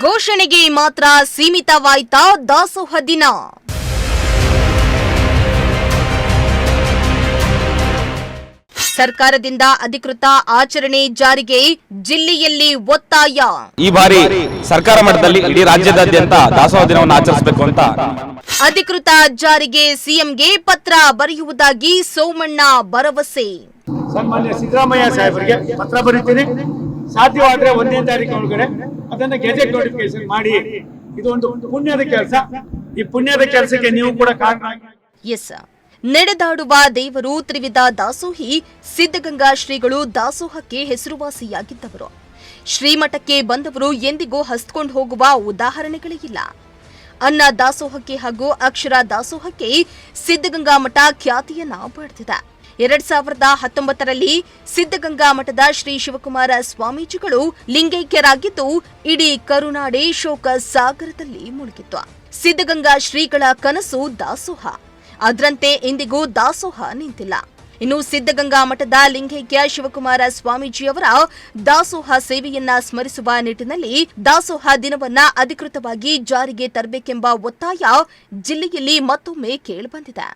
ಘೋಷಣೆಗೆ ಮಾತ್ರ ಸೀಮಿತವಾಯ್ತಾ ದಾಸೋಹ ದಿನ? ಸರ್ಕಾರದಿಂದ ಅಧಿಕೃತ ಆಚರಣೆ ಜಾರಿಗೆ ಜಿಲ್ಲೆಯಲ್ಲಿ ಒತ್ತಾಯ. ಈ ಬಾರಿ ಸರ್ಕಾರ ಮಟ್ಟದಲ್ಲಿ ಇಡೀ ರಾಜ್ಯದಾದ್ಯಂತ ದಾಸೋಹ ದಿನವನ್ನು ಆಚರಿಸಬೇಕು ಅಂತ ಅಧಿಕೃತ ಜಾರಿಗೆ ಸಿಎಂಗೆ ಪತ್ರ ಬರೆಯುವುದಾಗಿ ಸೋಮಣ್ಣ ಭರವಸೆ. ಸನ್ಮಾನ್ಯ ಸಿದ್ದರಾಮಯ್ಯ ಸಾಹೇಬರಿಗೆ ಪತ್ರ ಬರೀತೀನಿ. ಸಾಧ್ಯವಾದ್ರೆ 1ನೇ ತಾರೀಕು ಒಳಗಡೆ ಅದನ್ನ ಗೆಜೆಟ್ ನೋಟಿಫಿಕೇಶನ್ ಮಾಡಿ. ಇದು ಒಂದು ಪುಣ್ಯದ ಕೆಲಸ. ಈ ಪುಣ್ಯದ ಕೆಲಸಕ್ಕೆ ನೀವು ಕೂಡ ಕಾರಣ. ಎಸ್, ನಡೆದಾಡುವ ದೇವರು ತ್ರಿವಿಧ ದಾಸೋಹಿ ಸಿದ್ಧಗಂಗಾ ಶ್ರೀಗಳು ದಾಸೋಹಕ್ಕೆ ಹೆಸರುವಾಸಿಯಾಗಿದ್ದವರು. ಶ್ರೀಮಠಕ್ಕೆ ಬಂದವರು ಎಂದಿಗೂ ಹಸ್ಕೊಂಡು ಹೋಗುವ ಉದಾಹರಣೆಗಳೇ ಇಲ್ಲ. ಅನ್ನ ದಾಸೋಹಕ್ಕೆ ಹಾಗೂ ಅಕ್ಷರ ದಾಸೋಹಕ್ಕೆ ಸಿದ್ಧಗಂಗಾ ಮಠ ಖ್ಯಾತಿಯನ್ನ ಪಡೆದಿದೆ. 2019ರಲ್ಲಿ ಸಿದ್ಧಗಂಗಾ ಮಠದ ಶ್ರೀ ಶಿವಕುಮಾರ ಸ್ವಾಮೀಜಿಗಳು ಲಿಂಗೈಕ್ಯರಾಗಿದ್ದು ಇಡೀ ಕರುನಾಡೆ ಶೋಕ ಸಾಗರದಲ್ಲಿ ಮುಳುಗಿತ್ತು. ಸಿದ್ಧಗಂಗಾ ಶ್ರೀಗಳ ಕನಸು ದಾಸೋಹ. ಅದರಂತೆ ಇಂದಿಗೂ ದಾಸೋಹ ನಿಂತಿಲ್ಲ. ಇನ್ನು ಸಿದ್ಧಗಂಗಾ ಮಠದ ಲಿಂಗೈಕ್ಯ ಶಿವಕುಮಾರ ಸ್ವಾಮೀಜಿಯವರ ದಾಸೋಹ ಸೇವೆಯನ್ನ ಸ್ಮರಿಸುವ ನಿಟ್ಟಿನಲ್ಲಿ ದಾಸೋಹ ದಿನವನ್ನ ಅಧಿಕೃತವಾಗಿ ಜಾರಿಗೆ ತರಬೇಕೆಂಬ ಒತ್ತಾಯ ಜಿಲ್ಲೆಯಲ್ಲಿ ಮತ್ತೊಮ್ಮೆ ಕೇಳಿಬಂದಿದೆ.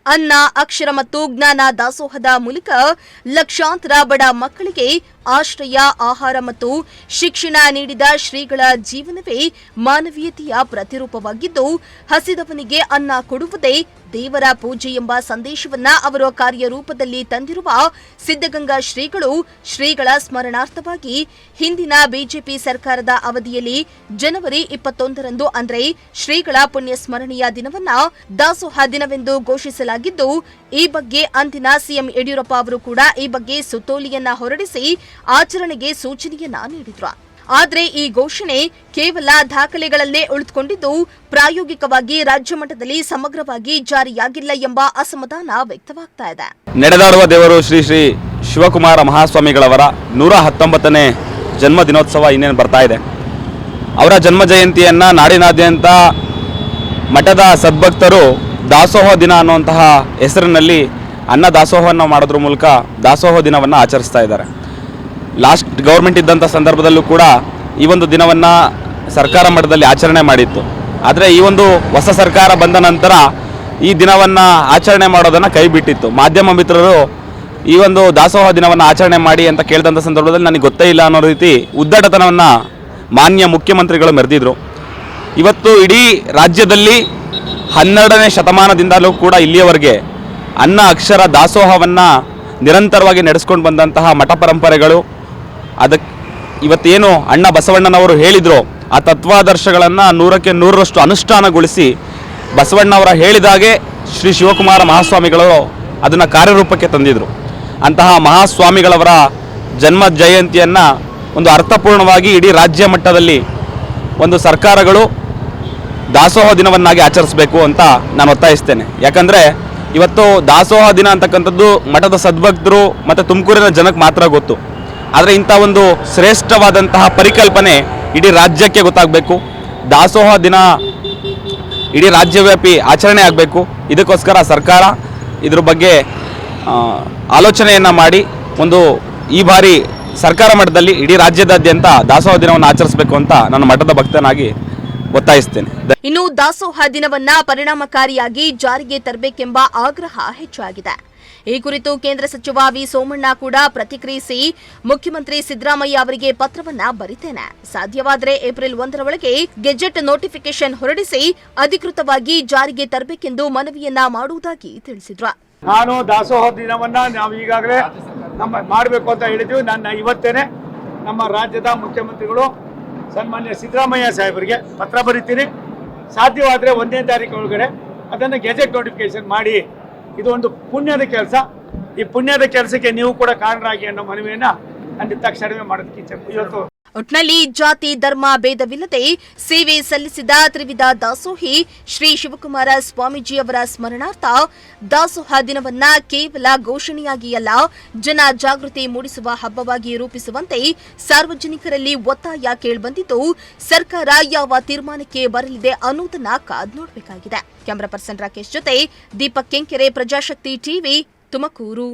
ಅನ್ನ, ಅಕ್ಷರ ಮತ್ತು ಜ್ಞಾನ ದಾಸೋಹದ ಮೂಲಕ ಲಕ್ಷಾಂತರ ಬಡ ಮಕ್ಕಳಿಗೆ ಆಶ್ರಯ, ಆಹಾರ ಮತ್ತು ಶಿಕ್ಷಣ ನೀಡಿದ ಶ್ರೀಗಳ ಜೀವನವೇ ಮಾನವೀಯತೆಯ ಪ್ರತಿರೂಪವಾಗಿದ್ದು, ಹಸಿದವನಿಗೆ ಅನ್ನ ಕೊಡುವುದೇ ದೇವರ ಪೂಜೆ ಎಂಬ ಸಂದೇಶವನ್ನ ಅವರ ಕಾರ್ಯರೂಪದಲ್ಲಿ ತಂದಿರುವ ಸಿದ್ಧಗಂಗಾ ಶ್ರೀಗಳ ಸ್ಮರಣಾರ್ಥವಾಗಿ ಹಿಂದಿನ ಬಿಜೆಪಿ ಸರ್ಕಾರದ ಅವಧಿಯಲ್ಲಿ ಜನವರಿ 21ರಂದು ಅಂದ್ರೆ ಶ್ರೀಗಳ ಪುಣ್ಯ ಸ್ಮರಣೆಯ ದಿನವನ್ನ ದಾಸೋಹ ದಿನವೆಂದು ಘೋಷಿಸಲಾಗಿದ್ದು, ಈ ಬಗ್ಗೆ ಅಂದಿನ ಸಿಎಂ ಯಡಿಯೂರಪ್ಪ ಅವರು ಕೂಡ ಈ ಬಗ್ಗೆ ಸುತ್ತೋಲೆಯನ್ನ ಹೊರಡಿಸಿ ಆಚರಣೆಗೆ ಸೂಚನೆಯನ್ನ ನೀಡಿದ್ರು. ಆದರೆ ಈ ಘೋಷಣೆ ಕೇವಲ ದಾಖಲೆಗಳಲ್ಲೇ ಉಳಿದುಕೊಂಡಿದ್ದು, ಪ್ರಾಯೋಗಿಕವಾಗಿ ರಾಜ್ಯ ಮಟ್ಟದಲ್ಲಿ ಸಮಗ್ರವಾಗಿ ಜಾರಿಯಾಗಿಲ್ಲ ಎಂಬ ಅಸಮಾಧಾನ ವ್ಯಕ್ತವಾಗ್ತಾ ಇದೆ. ನಡೆದಾಡುವ ದೇವರು ಶ್ರೀ ಶ್ರೀ ಶಿವಕುಮಾರ ಮಹಾಸ್ವಾಮಿಗಳವರ 119ನೇ ಜನ್ಮ ದಿನೋತ್ಸವ ಇನ್ನೇನು ಬರ್ತಾ ಇದೆ. ಅವರ ಜನ್ಮ ಜಯಂತಿಯನ್ನ ನಾಡಿನಾದ್ಯಂತ ಮಠದ ಸದ್ಭಕ್ತರು ದಾಸೋಹ ದಿನ ಅನ್ನುವಂತಹ ಹೆಸರಿನಲ್ಲಿ ಅನ್ನ ದಾಸೋಹವನ್ನು ಮಾಡೋದ್ರ ಮೂಲಕ ದಾಸೋಹ ದಿನವನ್ನು ಆಚರಿಸ್ತಾ ಇದ್ದಾರೆ. ಲಾಸ್ಟ್ ಗೌರ್ಮೆಂಟ್ ಇದ್ದಂಥ ಸಂದರ್ಭದಲ್ಲೂ ಕೂಡ ಈ ಒಂದು ದಿನವನ್ನು ಸರ್ಕಾರ ಮಟ್ಟದಲ್ಲಿ ಆಚರಣೆ ಮಾಡಿತ್ತು. ಆದರೆ ಈ ಒಂದು ಹೊಸ ಸರ್ಕಾರ ಬಂದ ನಂತರ ಈ ದಿನವನ್ನು ಆಚರಣೆ ಮಾಡೋದನ್ನು ಕೈ ಬಿಟ್ಟಿತ್ತು. ಮಾಧ್ಯಮ ಮಿತ್ರರು ಈ ಒಂದು ದಾಸೋಹ ದಿನವನ್ನು ಆಚರಣೆ ಮಾಡಿ ಅಂತ ಕೇಳಿದಂಥ ಸಂದರ್ಭದಲ್ಲಿ ನನಗೆ ಗೊತ್ತೇ ಇಲ್ಲ ಅನ್ನೋ ರೀತಿ ಉದ್ದಟತನವನ್ನು ಮಾನ್ಯ ಮುಖ್ಯಮಂತ್ರಿಗಳು ಮೆರೆದಿದ್ರು. ಇವತ್ತು ಇಡೀ ರಾಜ್ಯದಲ್ಲಿ 12ನೇ ಶತಮಾನದಿಂದಲೂ ಕೂಡ ಇಲ್ಲಿಯವರೆಗೆ ಅನ್ನ, ಅಕ್ಷರ ದಾಸೋಹವನ್ನು ನಿರಂತರವಾಗಿ ನಡೆಸ್ಕೊಂಡು ಬಂದಂತಹ ಮಠ ಪರಂಪರೆಗಳು, ಅದಕ್ಕೆ ಇವತ್ತೇನು ಅಣ್ಣ ಬಸವಣ್ಣನವರು ಹೇಳಿದ್ರು ಆ ತತ್ವಾದರ್ಶಗಳನ್ನು 100ಕ್ಕೆ 100ರಷ್ಟು ಅನುಷ್ಠಾನಗೊಳಿಸಿ ಬಸವಣ್ಣವರ ಹೇಳಿದಾಗೆ ಶ್ರೀ ಶಿವಕುಮಾರ ಮಹಾಸ್ವಾಮಿಗಳು ಅದನ್ನು ಕಾರ್ಯರೂಪಕ್ಕೆ ತಂದಿದ್ರು. ಅಂತಹ ಮಹಾಸ್ವಾಮಿಗಳವರ ಜನ್ಮ ಜಯಂತಿಯನ್ನು ಒಂದು ಅರ್ಥಪೂರ್ಣವಾಗಿ ಇಡೀ ರಾಜ್ಯ ಮಟ್ಟದಲ್ಲಿ ಒಂದು ಸರ್ಕಾರಗಳು ದಾಸೋಹ ದಿನವನ್ನಾಗಿ ಆಚರಿಸಬೇಕು ಅಂತ ನಾನು ಒತ್ತಾಯಿಸ್ತೇನೆ. ಯಾಕಂದರೆ ಇವತ್ತು ದಾಸೋಹ ದಿನ ಅಂತಕ್ಕಂಥದ್ದು ಮಠದ ಸದ್ಭಕ್ತರು ಮತ್ತು ತುಮಕೂರಿನ ಜನಕ್ಕೆ ಮಾತ್ರ ಗೊತ್ತು. ಆದರೆ ಇಂಥ ಒಂದು ಶ್ರೇಷ್ಠವಾದಂತಹ ಪರಿಕಲ್ಪನೆ ಇಡೀ ರಾಜ್ಯಕ್ಕೆ ಗೊತ್ತಾಗಬೇಕು. ದಾಸೋಹ ದಿನ ಇಡೀ ರಾಜ್ಯವ್ಯಾಪಿ ಆಚರಣೆ ಆಗಬೇಕು. ಇದಕ್ಕೋಸ್ಕರ ಸರ್ಕಾರ ಇದ್ರ ಬಗ್ಗೆ ಆಲೋಚನೆಯನ್ನು ಮಾಡಿ ಈ ಬಾರಿ ಸರ್ಕಾರ ಮಟ್ಟದಲ್ಲಿ ಇಡೀ ರಾಜ್ಯದಾದ್ಯಂತ ದಾಸೋಹ ದಿನವನ್ನು ಆಚರಿಸಬೇಕು ಅಂತ ನನ್ನ ಮಠದ ಭಕ್ತನಾಗಿ ಒತ್ತಾಯಿಸ್ತೇನೆ. ಇನ್ನು ದಾಸೋಹ ದಿನವನ್ನ ಪರಿಣಾಮಕಾರಿಯಾಗಿ ಜಾರಿಗೆ ತರಬೇಕೆಂಬ ಆಗ್ರಹ ಹೆಚ್ಚಾಗಿದೆ. ಈ ಕುರಿತು ಕೇಂದ್ರ ಸಚಿವ ವಿ ಸೋಮಣ್ಣ ಕೂಡ ಪ್ರತಿಕ್ರಿಯಿಸಿ, ಮುಖ್ಯಮಂತ್ರಿ ಸಿದ್ದರಾಮಯ್ಯ ಅವರಿಗೆ ಪತ್ರವನ್ನ ಬರಿತೇನೆ. ಸಾಧ್ಯವಾದರೆ ಏಪ್ರಿಲ್ 1ರ ಒಳಗೆ ಗೆಜೆಟ್ ನೋಟಿಫಿಕೇಶನ್ ಹೊರಡಿಸಿ ಅಧಿಕೃತವಾಗಿ ಜಾರಿಗೆ ತರಬೇಕೆಂದು ಮನವಿಯನ್ನ ಮಾಡುವುದಾಗಿ ತಿಳಿಸಿದ್ರು. ನಾನು ದಾಸೋಹ ದಿನವನ್ನ ನಾವು ಈಗಾಗಲೇ ಮಾಡಬೇಕು ಅಂತ ಹೇಳಿದ್ವಿ. ನನ್ನ ಇವತ್ತೇನೆ ನಮ್ಮ ರಾಜ್ಯದ ಮುಖ್ಯಮಂತ್ರಿಗಳು ಸನ್ಮಾನ್ಯ ಸಿದ್ದರಾಮಯ್ಯ ಸಾಹೇಬರಿಗೆ ಪತ್ರ ಬರೀತೀನಿ. ಸಾಧ್ಯವಾದರೆ 1ನೇ ತಾರೀಕು ಒಳಗಡೆ ಅದನ್ನು ಗೆಜೆಟ್ ನೋಟಿಫಿಕೇಶನ್ ಮಾಡಿ. ಇದು ಒಂದು ಪುಣ್ಯದ ಕೆಲಸ. ಈ ಪುಣ್ಯದ ಕೆಲಸಕ್ಕೆ ನೀವು ಕೂಡ ಕಾರಣರಾಗಿ ಅನ್ನೋ ಮನವಿಯನ್ನ ನನ್ನ ತಕ್ಷಣವೇ ಮಾಡೋದಕ್ಕೆ ಇವತ್ತು ಒಟ್ನಲ್ಲಿ ಜಾತಿ ಧರ್ಮ ಭೇದವಿಲ್ಲದೆ ಸೇವೆ ಸಲ್ಲಿಸಿದ ತ್ರಿವಿಧ ದಾಸೋಹಿ ಶ್ರೀ ಶಿವಕುಮಾರ ಸ್ವಾಮೀಜಿಯವರ ಸ್ಮರಣಾರ್ಥ ದಾಸೋಹ ದಿನವನ್ನ ಕೇವಲ ಘೋಷಣೆಯಾಗಿ ಅಲ್ಲ, ಜನ ಜಾಗೃತಿ ಮೂಡಿಸುವ ಹಬ್ಬವಾಗಿ ರೂಪಿಸುವಂತೆ ಸಾರ್ವಜನಿಕರಲ್ಲಿ ಒತ್ತಾಯ ಕೇಳಿಬಂದಿದ್ದು, ಸರ್ಕಾರ ಯಾವ ತೀರ್ಮಾನಕ್ಕೆ ಬರಲಿದೆ ಅನ್ನೋದನ್ನ ಕಾದು ನೋಡಬೇಕಾಗಿದೆ. ಕ್ಯಾಮರಾ ಪರ್ಸನ್ ರಾಕೇಶ್ ಜೊತೆ ದೀಪಕ್ ಕೆಂಕೆರೆ, ಪ್ರಜಾಶಕ್ತಿ ಟಿವಿ, ತುಮಕೂರು.